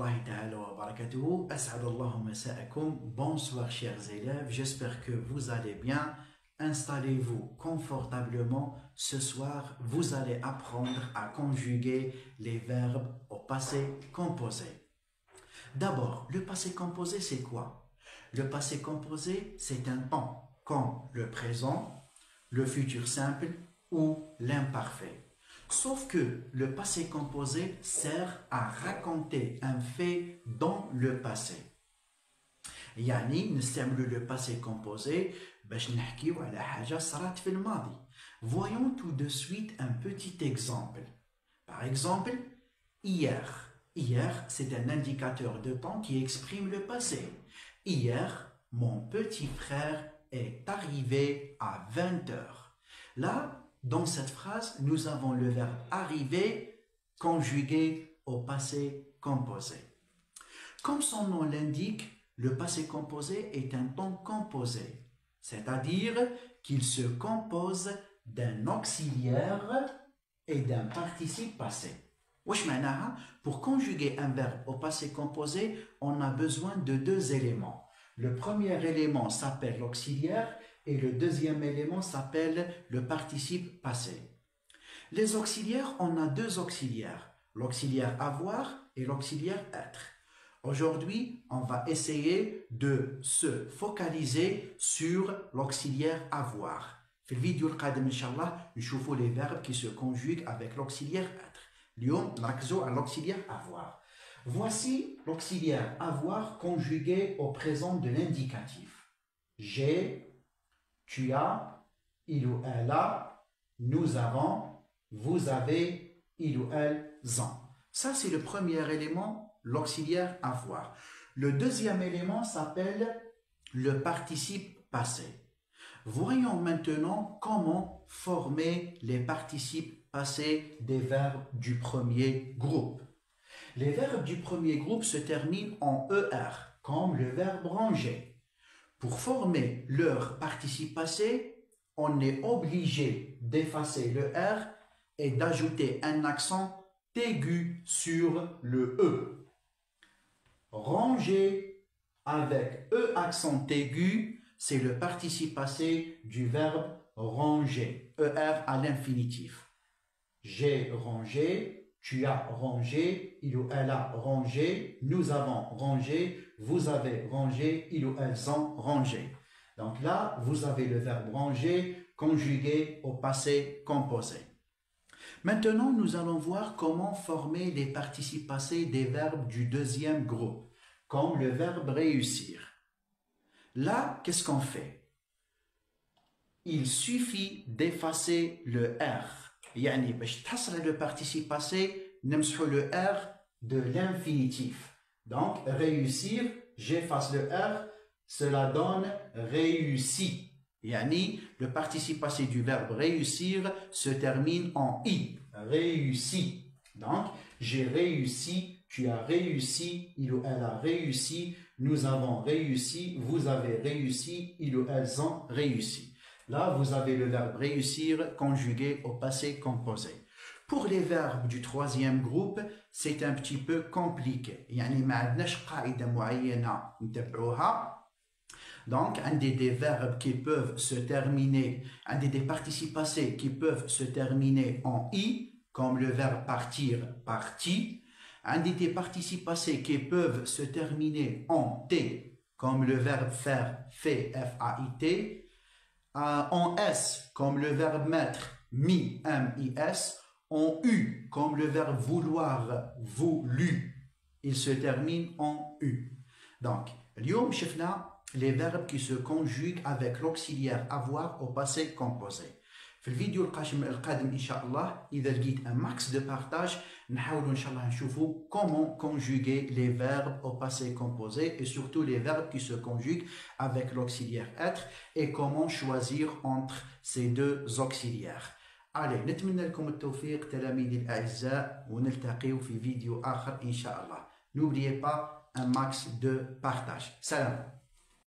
rahmatullahi ta'ala wa barakatuhu. As'adallahu masa'akum. Bonsoir chers élèves, j'espère que vous allez bien. Installez-vous confortablement. Ce soir, vous allez apprendre à conjuguer les verbes au passé composé. D'abord, le passé composé, c'est quoi? Le passé composé, c'est un temps comme le présent, le futur simple ou l'imparfait. Sauf que le passé composé sert à raconter un fait dans le passé. يعني نستعمل le passé composé باش نحكيو على حاجة صرات في الماضي. Voyons tout de suite un petit exemple. Par exemple, hier. Hier, c'est un indicateur de temps qui exprime le passé. Hier, mon petit frère est arrivé à 20 heures. Là, dans cette phrase, nous avons le verbe arriver conjugué au passé composé. Comme son nom l'indique, le passé composé est un temps composé, c'est-à-dire qu'il se compose d'un auxiliaire et d'un participe passé. Pour conjuguer un verbe au passé composé, on a besoin de deux éléments. Le premier élément s'appelle l'auxiliaire et le deuxième élément s'appelle le participe passé. Les auxiliaires, on a deux auxiliaires, l'auxiliaire avoir et l'auxiliaire être. Aujourd'hui, on va essayer de se focaliser sur l'auxiliaire avoir. Dans la vidéo القادم إن شاء الله نشوفوا les verbes qui se conjuguent avec l'auxiliaire être. اليوم نركزوا على l'auxiliaire avoir. Voici l'auxiliaire avoir conjugué au présent de l'indicatif. J'ai, tu as, il ou elle a, nous avons, vous avez, il ou elles ont. Ça, c'est le premier élément, l'auxiliaire avoir. Le deuxième élément s'appelle le participe passé. Voyons maintenant comment former les participes passés des verbes du premier groupe. Les verbes du premier groupe se terminent en ER, comme le verbe ranger. Pour former leur participe passé, on est obligé d'effacer le R et d'ajouter un accent aigu sur le E. Ranger avec E accent aigu, c'est le participe passé du verbe ranger, ER à l'infinitif. J'ai rangé, tu as rangé, il ou elle a rangé, nous avons rangé, vous avez rangé, ils ou elles ont rangé. Donc là, vous avez le verbe ranger conjugué au passé composé. Maintenant, nous allons voir comment former les participes passés des verbes du deuxième groupe, comme le verbe réussir. Là, qu'est-ce qu'on fait? Il suffit d'effacer le R. يعني باش تحصل le participe passé, نمسحوا le R de l'infinitif. Donc, réussir, j'efface le R, cela donne réussi. Yani, le participe passé du verbe réussir se termine en I. Réussi. Donc, j'ai réussi, tu as réussi, il ou elle a réussi, nous avons réussi, vous avez réussi, ils ou elles ont réussi. Là, vous avez le verbe réussir conjugué au passé composé. Pour les verbes du troisième groupe, c'est un petit peu compliqué. يعني ما عندناش قاعدة معينة نتبعوها. Donc, un des verbes qui peuvent se terminer, un des participes passés qui peuvent se terminer en I, comme le verbe partir, parti. Un des participes passés qui peuvent se terminer en T, comme le verbe faire, fait, F-A-I-T. En S, comme le verbe mettre, mis, M-I-S. En U, comme le verbe vouloir, voulu. Il se termine en U. Donc, اليوم شفنا les verbes qui se conjuguent avec l'auxiliaire avoir au passé composé. في الفيديو القادم إن شاء الله إذا لقيت un max de partage نحاولوا إن شاء الله نشوفوا comment conjuguer les verbes au passé composé et surtout les verbes qui se conjuguent avec l'auxiliaire être et comment choisir entre ces deux auxiliaires. Allez, نتمنى لكم التوفيق تلاميذي الأعزاء ونلتقي في فيديو آخر إن شاء الله. N'oubliez pas un max de partage. Salam.